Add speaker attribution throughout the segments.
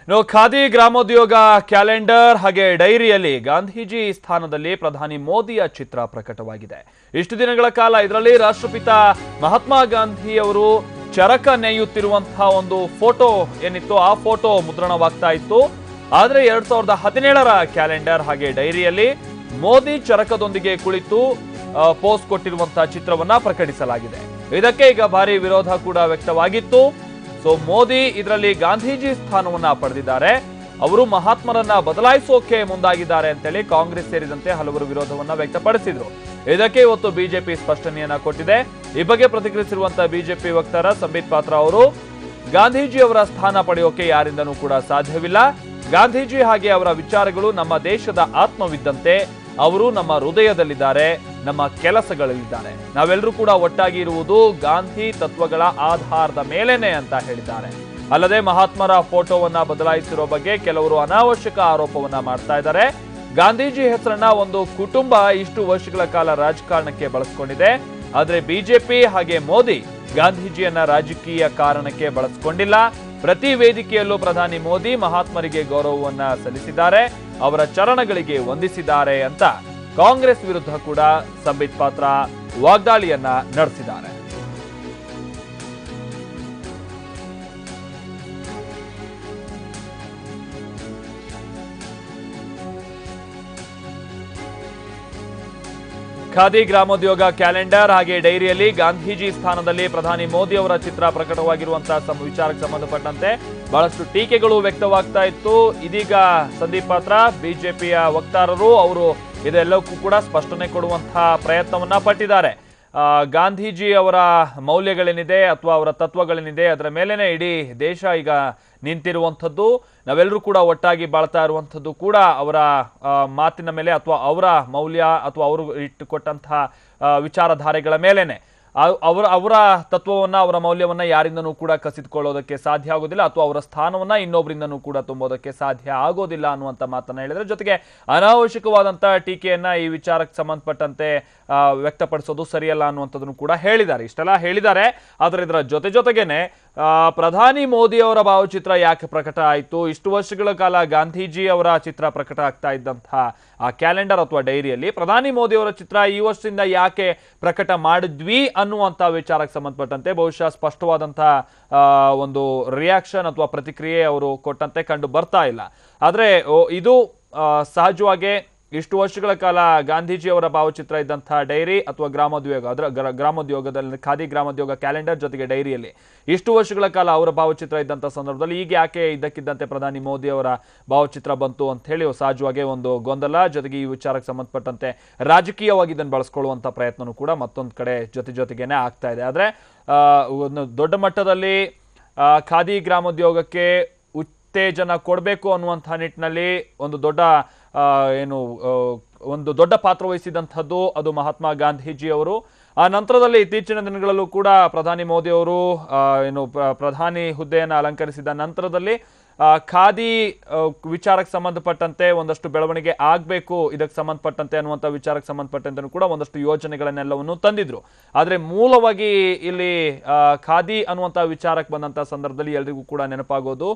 Speaker 1: ಖಾದಿ ಗ್ರಾಮೋದ್ಯೋಗ calendar ಹಾಗೆ ಡೈರಿಯಲ್ಲಿ ಗಾಂಧೀಜಿ ಸ್ಥಾನದಲ್ಲಿ ಪ್ರಧಾನಿ ಮೋದಿಯ ಚಿತ್ರ ಪ್ರಕಟವಾಗಿದೆ. ಇಷ್ಟು ದಿನಗಳ ಕಾಲ ಇದರಲ್ಲಿ ರಾಷ್ಟ್ರಪಿತ ಮಹಾತ್ಮ ಗಾಂಧಿ ಅವರು ಚರಕ ನೇಯುತ್ತಿರುವಂತಹ ಒಂದು ಫೋಟೋ ಏನಿತ್ತು ಆ ಫೋಟೋ ಮುದ್ರಣವಾಗ್ತಾ ಇತ್ತು. ಆದ್ರೆ 2017ರ ಕ್ಯಾಲೆಂಡರ್ ಹಾಗೆ ಡೈರಿಯಲ್ಲಿ ಮೋದಿ ಚರಕದೊಂದಿಗೆ ಕುಳಿತು ಪೋಸ್ಟ್ ಕೊಟ್ಟಿರುವಂತಹ ಚಿತ್ರವನ್ನ ಪ್ರಕಟಿಸಲಾಗಿದೆ. ಇದಕ್ಕೆ ಈಗ ಭಾರಿ ವಿರೋಧ ಕೂಡ ವ್ಯಕ್ತವಾಗಿತ್ತು. ಮೋದಿ ಇದರಲ್ಲಿ ಗಾಂಧೀಜಿ ಸ್ಥಾನವನ್ನ ಪಡೆದಿದ್ದಾರೆ. ಅವರು ಮಹಾತ್ಮರನ್ನ ಬದಲಾಯಿಸೋಕೆ ಮುಂದಾಗಿದ್ದಾರೆ ಅಂತೇಳಿ ಕಾಂಗ್ರೆಸ್ ಸೇರಿದಂತೆ ಹಲವರು ವಿರೋಧವನ್ನ ವ್ಯಕ್ತಪಡಿಸಿದ್ರು. ಇದಕ್ಕೆ ಇವತ್ತು ಬಿಜೆಪಿ ಸ್ಪಷ್ಟನೆಯನ್ನ ಕೊಟ್ಟಿದೆ. ಈ ಬಗ್ಗೆ ಪ್ರತಿಕ್ರಿಯಿಸಿರುವಂತಹ ಬಿಜೆಪಿ ವಕ್ತಾರ ಸಂಬಿತ್ ಪಾತ್ರ ಅವರು ಗಾಂಧೀಜಿ ಅವರ ಸ್ಥಾನ ಪಡೆಯೋಕೆ ಯಾರಿಂದನೂ ಕೂಡ ಸಾಧ್ಯವಿಲ್ಲ. ಗಾಂಧೀಜಿ ಹಾಗೆ ಅವರ ವಿಚಾರಗಳು ನಮ್ಮ ದೇಶದ ಆತ್ಮವಿದ್ದಂತೆ. ಅವರು ನಮ್ಮ ಹೃದಯದಲ್ಲಿದ್ದಾರೆ, ನಮ್ಮ ಕೆಲಸಗಳಲ್ಲಿದ್ದಾರೆ. ನಾವೆಲ್ಲರೂ ಕೂಡ ಒಟ್ಟಾಗಿ ಇರುವುದು ಗಾಂಧಿ ತತ್ವಗಳ ಆಧಾರದ ಮೇಲೇನೆ ಅಂತ ಹೇಳಿದ್ದಾರೆ. ಅಲ್ಲದೆ ಮಹಾತ್ಮರ ಫೋಟೋವನ್ನ ಬದಲಾಯಿಸಿರೋ ಬಗ್ಗೆ ಕೆಲವರು ಅನಾವಶ್ಯಕ ಆರೋಪವನ್ನ ಮಾಡ್ತಾ ಇದ್ದಾರೆ. ಗಾಂಧೀಜಿ ಹೆಸರನ್ನ ಒಂದು ಕುಟುಂಬ ಇಷ್ಟು ವರ್ಷಗಳ ಕಾಲ ರಾಜಕಾರಣಕ್ಕೆ ಬಳಸ್ಕೊಂಡಿದೆ. ಆದ್ರೆ ಬಿಜೆಪಿ ಹಾಗೆ ಮೋದಿ ಗಾಂಧೀಜಿಯನ್ನ ರಾಜಕೀಯ ಕಾರಣಕ್ಕೆ ಬಳಸ್ಕೊಂಡಿಲ್ಲ. ಪ್ರತಿ ವೇದಿಕೆಯಲ್ಲೂ ಪ್ರಧಾನಿ ಮೋದಿ ಮಹಾತ್ಮರಿಗೆ ಗೌರವವನ್ನ ಸಲ್ಲಿಸಿದ್ದಾರೆ, ಅವರ ಚರಣಗಳಿಗೆ ವಂದಿಸಿದ್ದಾರೆ ಅಂತ ಕಾಂಗ್ರೆಸ್ ವಿರುದ್ಧ ಕೂಡ ಸಂಬಿತ್ ಪಾತ್ರ ವಾಗ್ದಾಳಿಯನ್ನ ನಡೆಸಿದ್ದಾರೆ. ಖಾದಿ ಗ್ರಾಮೋದ್ಯೋಗ ಕ್ಯಾಲೆಂಡರ್ ಹಾಗೆ ಡೈರಿಯಲ್ಲಿ ಗಾಂಧೀಜಿ ಸ್ಥಾನದಲ್ಲಿ ಪ್ರಧಾನಿ ಮೋದಿ ಅವರ ಚಿತ್ರ ಪ್ರಕಟವಾಗಿರುವಂತಹ ವಿಚಾರಕ್ಕೆ ಸಂಬಂಧಪಟ್ಟಂತೆ ಬಹಳಷ್ಟು ಟೀಕೆಗಳು ವ್ಯಕ್ತವಾಗ್ತಾ ಇತ್ತು. ಇದೀಗ ಸಂದೀಪ್ ಪಾತ್ರ ಬಿಜೆಪಿಯ ವಕ್ತಾರರು ಅವರು ಇದೆಲ್ಲಕ್ಕೂ ಕೂಡ ಸ್ಪಷ್ಟನೆ ಕೊಡುವಂತಹ ಪ್ರಯತ್ನವನ್ನ ಪಟ್ಟಿದ್ದಾರೆ. ಗಾಂಧೀಜಿ ಅವರ ಮೌಲ್ಯಗಳೇನಿದೆ ಅಥವಾ ಅವರ ತತ್ವಗಳೇನಿದೆ ಅದರ ಮೇಲೇನೆ ಇಡೀ ದೇಶ ಈಗ ನಿಂತಿರುವಂಥದ್ದು. ನಾವೆಲ್ಲರೂ ಕೂಡ ಒಟ್ಟಾಗಿ ಬಾಳ್ತಾ ಇರುವಂಥದ್ದು ಕೂಡ ಅವರ ಮಾತಿನ ಮೇಲೆ ಅಥವಾ ಅವರ ಮೌಲ್ಯ ಅಥವಾ ಅವರು ಇಟ್ಟುಕೊಟ್ಟಂತಹ ವಿಚಾರಧಾರೆಗಳ ಮೇಲೇನೆ. ಅವರ ತತ್ವವನ್ನ ಅವರ ಮೌಲ್ಯವನ್ನ ಯಾರಿಂದನೂ ಕೂಡ ಕಸಿದುಕೊಳ್ಳೋದಕ್ಕೆ ಸಾಧ್ಯ ಆಗೋದಿಲ್ಲ ಅಥವಾ ಅವರ ಸ್ಥಾನವನ್ನ ಇನ್ನೊಬ್ಬರಿಂದನೂ ಕೂಡ ತುಂಬೋದಕ್ಕೆ ಸಾಧ್ಯ ಆಗೋದಿಲ್ಲ ಅನ್ನುವಂಥ ಮಾತನ್ನ ಹೇಳಿದ್ರೆ, ಜೊತೆಗೆ ಅನಾವಶ್ಯಕವಾದಂತಹ ಟೀಕೆಯನ್ನ ಈ ವಿಚಾರಕ್ಕೆ ಸಂಬಂಧಪಟ್ಟಂತೆ ವ್ಯಕ್ತಪಡಿಸೋದು ಸರಿಯಲ್ಲ ಅನ್ನುವಂಥದ್ದನ್ನು ಕೂಡ ಹೇಳಿದ್ದಾರೆ. ಇಷ್ಟೆಲ್ಲ ಹೇಳಿದ್ದಾರೆ. ಆದರೆ ಇದರ ಜೊತೆಗೇನೆ ಪ್ರಧಾನಿ ಮೋದಿ ಅವರ ಭಾವಚಿತ್ರ ಯಾಕೆ ಪ್ರಕಟ ಆಯಿತು, ಇಷ್ಟು ವರ್ಷಗಳ ಕಾಲ ಗಾಂಧೀಜಿ ಅವರ ಚಿತ್ರ ಪ್ರಕಟ ಆಗ್ತಾ ಇದ್ದಂತಹ ಆ ಕ್ಯಾಲೆಂಡರ್ ಅಥವಾ ಡೈರಿಯಲ್ಲಿ ಪ್ರಧಾನಿ ಮೋದಿ ಅವರ ಚಿತ್ರ ಈ ವರ್ಷದಿಂದ ಯಾಕೆ ಪ್ರಕಟ ಮಾಡಿದ್ವಿ ಅನ್ನುವಂಥ ವಿಚಾರಕ್ಕೆ ಸಂಬಂಧಪಟ್ಟಂತೆ ಬಹುಶಃ ಸ್ಪಷ್ಟವಾದಂತಹ ಒಂದು ರಿಯಾಕ್ಷನ್ ಅಥವಾ ಪ್ರತಿಕ್ರಿಯೆ ಅವರು ಕೊಟ್ಟಂತೆ ಕಂಡು ಬರ್ತಾ ಇಲ್ಲ. ಆದರೆ ಇದು ಸಹಜವಾಗಿ ಇಷ್ಟು ವರ್ಷಗಳ ಕಾಲ ಗಾಂಧೀಜಿ ಅವರ ಭಾವಚಿತ್ರ ಇದ್ದಂತಹ ಡೈರಿ ಅಥವಾ ಗ್ರಾಮೋದ್ಯೋಗದಲ್ಲಿ ಖಾದಿ ಗ್ರಾಮೋದ್ಯೋಗ ಕ್ಯಾಲೆಂಡರ್ ಜೊತೆಗೆ ಡೈರಿಯಲ್ಲಿ ಇಷ್ಟು ವರ್ಷಗಳ ಕಾಲ ಅವರ ಭಾವಚಿತ್ರ ಇದ್ದಂಥ ಸಂದರ್ಭದಲ್ಲಿ ಈಗ ಯಾಕೆ ಇದ್ದಕ್ಕಿದ್ದಂತೆ ಪ್ರಧಾನಿ ಮೋದಿ ಅವರ ಭಾವಚಿತ್ರ ಬಂತು ಅಂತ ಹೇಳಿ ಸಹಜವಾಗಿ ಒಂದು ಗೊಂದಲ, ಜೊತೆಗೆ ಈ ವಿಚಾರಕ್ಕೆ ಸಂಬಂಧಪಟ್ಟಂತೆ ರಾಜಕೀಯವಾಗಿ ಇದನ್ನು ಬಳಸ್ಕೊಳ್ಳುವಂಥ ಪ್ರಯತ್ನನೂ ಕೂಡ ಮತ್ತೊಂದು ಕಡೆ ಜೊತೆಗೇನೆ ಆಗ್ತಾ ಇದೆ. ಆದರೆ ಒಂದು ದೊಡ್ಡ ಮಟ್ಟದಲ್ಲಿ ಖಾದಿ ಗ್ರಾಮೋದ್ಯೋಗಕ್ಕೆ ಉತ್ತೇಜನ ಕೊಡಬೇಕು ಅನ್ನುವಂಥ ನಿಟ್ಟಿನಲ್ಲಿ ಒಂದು ದೊಡ್ಡ ಪಾತ್ರ ವಹಿಸಿದಂಥದ್ದು ಅದು ಮಹಾತ್ಮ ಗಾಂಧೀಜಿ ಅವರು. ಆ ನಂತರದಲ್ಲಿ ಇತ್ತೀಚಿನ ದಿನಗಳಲ್ಲೂ ಕೂಡ ಪ್ರಧಾನಿ ಮೋದಿ ಅವರು ಪ್ರಧಾನಿ ಹುದ್ದೆಯನ್ನು ಅಲಂಕರಿಸಿದ ನಂತರದಲ್ಲಿ ಖಾದಿ ವಿಚಾರಕ್ಕೆ ಸಂಬಂಧಪಟ್ಟಂತೆ ಒಂದಷ್ಟು ಬೆಳವಣಿಗೆ ಆಗಬೇಕು ಇದಕ್ಕೆ ಸಂಬಂಧಪಟ್ಟಂತೆ ಅನ್ನುವಂಥ ವಿಚಾರಕ್ಕೆ ಸಂಬಂಧಪಟ್ಟಂತೆ ಕೂಡ ಒಂದಷ್ಟು ಯೋಜನೆಗಳನ್ನೆಲ್ಲವನ್ನು ತಂದಿದ್ರು. ಆದರೆ ಮೂಲವಾಗಿ ಇಲ್ಲಿ ಖಾದಿ ಅನ್ನುವಂಥ ವಿಚಾರಕ್ಕೆ ಬಂದಂಥ ಸಂದರ್ಭದಲ್ಲಿ ಎಲ್ರಿಗೂ ಕೂಡ ನೆನಪಾಗೋದು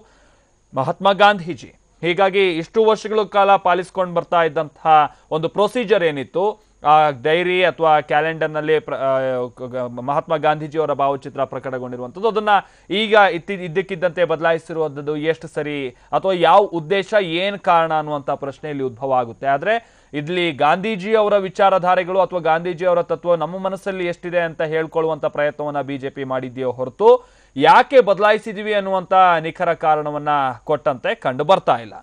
Speaker 1: ಮಹಾತ್ಮ ಗಾಂಧೀಜಿ. ಹೀಗಾಗಿ ಇಷ್ಟು ವರ್ಷಗಳ ಕಾಲ ಪಾಲಿಸ್ಕೊಂಡು ಬರ್ತಾ ಇದ್ದಂತಹ ಒಂದು ಪ್ರೊಸೀಜರ್ ಏನಿತ್ತು, ಆ ಡೈರಿ ಅಥವಾ ಕ್ಯಾಲೆಂಡರ್ನಲ್ಲಿ ಮಹಾತ್ಮ ಗಾಂಧೀಜಿಯವರ ಭಾವಚಿತ್ರ ಪ್ರಕಟಗೊಂಡಿರುವಂಥದ್ದು ಅದನ್ನ ಈಗ ಇದ್ದಕ್ಕಿದ್ದಂತೆ ಬದಲಾಯಿಸಿರುವಂಥದ್ದು ಎಷ್ಟು ಸರಿ ಅಥವಾ ಯಾವ ಉದ್ದೇಶ ಏನು ಕಾರಣ ಅನ್ನುವಂಥ ಪ್ರಶ್ನೆ ಇಲ್ಲಿ ಉದ್ಭವ ಆಗುತ್ತೆ. ಆದರೆ ಇಲ್ಲಿ ಗಾಂಧೀಜಿ ಅವರ ವಿಚಾರಧಾರೆಗಳು ಅಥವಾ ಗಾಂಧೀಜಿ ಅವರ ತತ್ವ ನಮ್ಮ ಮನಸ್ಸಲ್ಲಿ ಎಷ್ಟಿದೆ ಅಂತ ಹೇಳ್ಕೊಳ್ಳುವಂಥ ಪ್ರಯತ್ನವನ್ನ ಬಿಜೆಪಿ ಮಾಡಿದೆಯೋ ಹೊರತು ಯಾಕೆ ಬದಲಾಯಿಸಿದೀವಿ ಅನ್ನುವಂಥ ನಿಖರ ಕಾರಣವನ್ನ ಕೊಟ್ಟಂತೆ ಕಂಡು ಬರ್ತಾ ಇಲ್ಲ.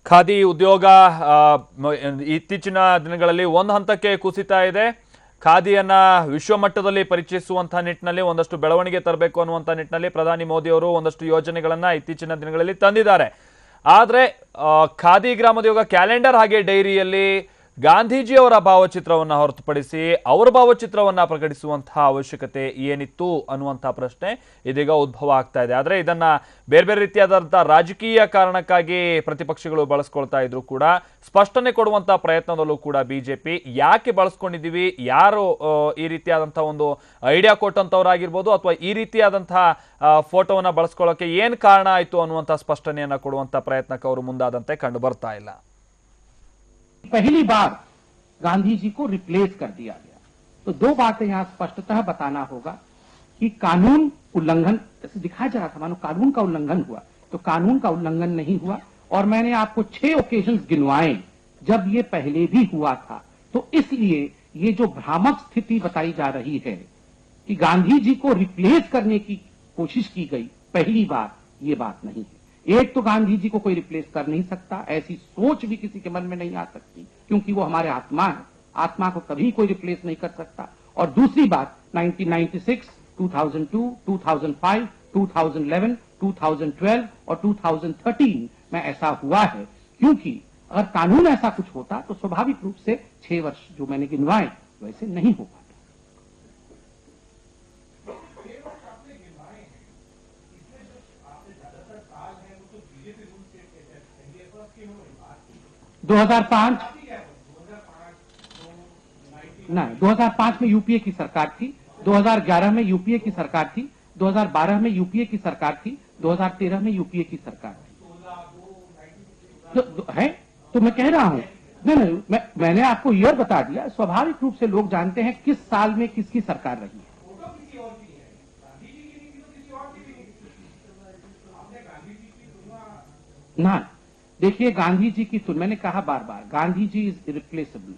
Speaker 1: ಖಾದಿ ಉದ್ಯೋಗ ಇತ್ತೀಚಿನ ದಿನಗಳಲ್ಲಿ ಒಂದು ಹಂತಕ್ಕೆ ಕುಸಿತಾ ಇದೆ. ಖಾದಿಯನ್ನ ವಿಶ್ವಮಟ್ಟದಲ್ಲಿ ಪರಿಚಯಿಸುವಂತಹ ನಿಟ್ಟಿನಲ್ಲಿ ಒಂದಷ್ಟು ಬೆಳವಣಿಗೆ ತರಬೇಕು ಅನ್ನುವಂಥ ನಿಟ್ಟಿನಲ್ಲಿ ಪ್ರಧಾನಿ ಮೋದಿ ಅವರು ಒಂದಷ್ಟು ಯೋಜನೆಗಳನ್ನ ಇತ್ತೀಚಿನ ದಿನಗಳಲ್ಲಿ ತಂದಿದ್ದಾರೆ. ಆದರೆ ಖಾದಿ ಗ್ರಾಮೋದ್ಯೋಗ ಕ್ಯಾಲೆಂಡರ್ ಹಾಗೆ ಡೈರಿಯಲ್ಲಿ ಗಾಂಧೀಜಿಯವರ ಭಾವಚಿತ್ರವನ್ನ ಹೊರತುಪಡಿಸಿ ಅವರ ಭಾವಚಿತ್ರವನ್ನ ಪ್ರಕಟಿಸುವಂತಹ ಅವಶ್ಯಕತೆ ಏನಿತ್ತು ಅನ್ನುವಂತಹ ಪ್ರಶ್ನೆ ಇದೀಗ ಉದ್ಭವ ಆಗ್ತಾ ಇದೆ. ಆದರೆ ಇದನ್ನ ಬೇರೆ ಬೇರೆ ರೀತಿಯಾದಂತಹ ರಾಜಕೀಯ ಕಾರಣಕ್ಕಾಗಿ ಪ್ರತಿಪಕ್ಷಗಳು ಬಳಸ್ಕೊಳ್ತಾ ಇದ್ರು ಕೂಡ ಸ್ಪಷ್ಟನೆ ಕೊಡುವಂತಹ ಪ್ರಯತ್ನದಲ್ಲೂ ಕೂಡ ಬಿಜೆಪಿ ಯಾಕೆ ಬಳಸ್ಕೊಂಡಿದ್ದೀವಿ, ಯಾರು ಈ ರೀತಿಯಾದಂತಹ ಒಂದು ಐಡಿಯಾ ಕೊಟ್ಟಂತವರಾಗಿರ್ಬೋದು ಅಥವಾ ಈ ರೀತಿಯಾದಂತಹ ಫೋಟೋವನ್ನ ಬಳಸ್ಕೊಳ್ಳೋಕೆ ಏನ್ ಕಾರಣ ಆಯ್ತು ಅನ್ನುವಂತಹ ಸ್ಪಷ್ಟನೆಯನ್ನ ಕೊಡುವಂತಹ ಪ್ರಯತ್ನಕ್ಕೆ ಅವರು ಮುಂದಾದಂತೆ ಕಂಡು ಬರ್ತಾ ಇಲ್ಲ.
Speaker 2: पहली बार गांधी जी को रिप्लेस कर दिया गया, तो दो बातें यहां स्पष्टतः बताना होगा कि कानून उल्लंघन जैसे दिखाया जा रहा था, मानो कानून का उल्लंघन हुआ, तो कानून का उल्लंघन नहीं हुआ। और मैंने आपको 6 ओकेजन्स गिनवाए जब ये पहले भी हुआ था। तो इसलिए ये जो भ्रामक स्थिति बताई जा रही है कि गांधी जी को रिप्लेस करने की कोशिश की गई, पहली बार ये बात नहीं है। एक तो गांधी जी को कोई रिप्लेस कर नहीं सकता, ऐसी सोच भी किसी के मन में नहीं आ सकती, क्योंकि वो हमारे आत्मा है, आत्मा को कभी कोई रिप्लेस नहीं कर सकता। और दूसरी बात 1996, 2002, 2005, 2011, 2012 और 2013 में ऐसा हुआ है, क्योंकि अगर कानून ऐसा कुछ होता तो स्वाभाविक रूप से 6 वर्ष जो मैंने गिनवाए वैसे नहीं हो पाता। 2005 में यूपीए की सरकार थी, 2011 में यूपीए की सरकार थी, 2012 में यूपीए की सरकार थी, 2013 में यूपीए की सरकार थी। है तो मैं कह रहा हूं, नहीं, मैंने आपको यह बता दिया, स्वाभाविक रूप से लोग जानते हैं किस साल में किसकी सरकार रही है। ना देखिए, गांधी जी की तुलना, मैंने कहा बार बार, Gandhi ji is irreplaceable,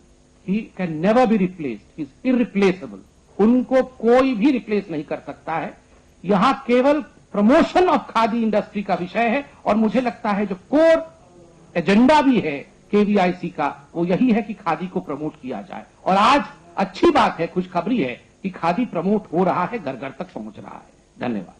Speaker 2: he can never be replaced, he is irreplaceable. उनको कोई भी रिप्लेस नहीं कर सकता है। यहां केवल प्रमोशन ऑफ खादी इंडस्ट्री का विषय है, और मुझे लगता है जो कोर एजेंडा भी है केवीआईसी का, वो यही है कि खादी को प्रमोट किया जाए। और आज अच्छी बात है, खुशखबरी है कि खादी प्रमोट हो रहा है, घर घर तक पहुंच रहा है। धन्यवाद।